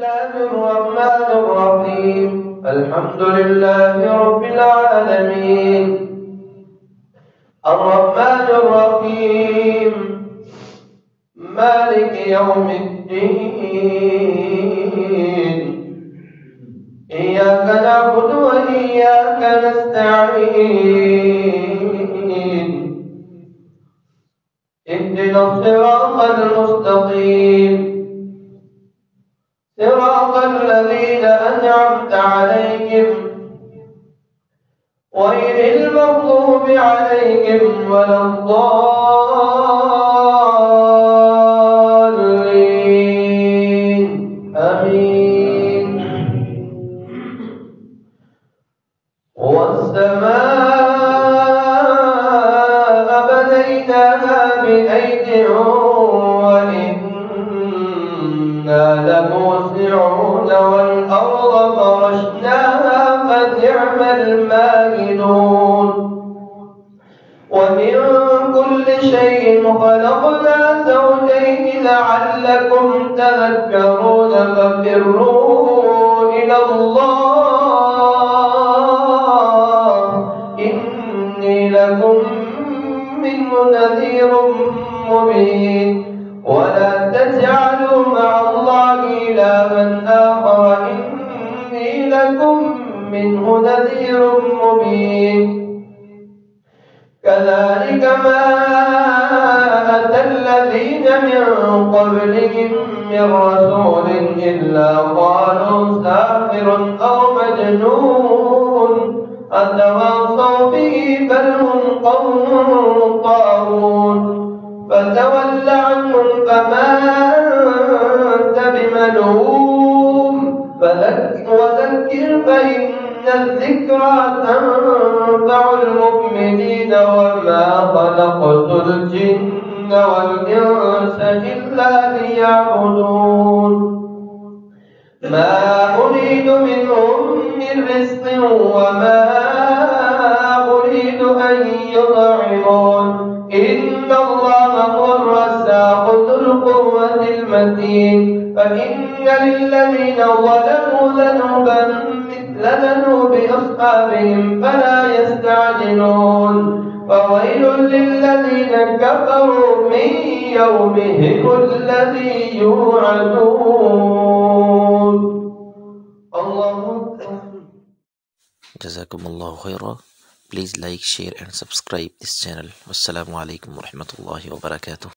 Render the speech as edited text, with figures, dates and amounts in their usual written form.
الله الرحمن الرحيم الحمد لله رب العالمين الرحمن الرحيم مالك يوم الدين إياك نعبد وإياك نستعين اهدنا الصراط المستقيم صراط الذين أنعمت عليهم غير المغضوب عليهم ولا الضالين آمين. والسماء بنيناها بأيد وإنا لموسعون والأرض فرشناها فنعم الماهدون ومن كل شيء خلقنا زوجين لعلكم تذكرون ففروا إلى الله إني لكم منه نذير مبين ولا تجعلوا مع الله إلها آخر إني لكم منه نذير مبين كذلك ما أتى الذين من قبلهم من رسول إلا قالوا ساحر أو مجنون أتواصوا به بل هم قوم طاغون فتول عنهم فما أنت بملوم وذكر فإن الذكرى تنفع المؤمنين وما خلقت الجن والإنس إلا ليعبدون ما أريد منهم من رزق وما أريد أن يطعمون إن الله هو الرزاق ذو القوة المتين فإن للذين ظلموا ذنوبا مثل ذنوب أصحابهم فلا يستعجلون فويل للذين كفروا من يومهم الذي يوعدون. الله جزاكم الله خيرا. Please like, share and subscribe this channel. Wassalamu alaikum warahmatullahi wabarakatuh.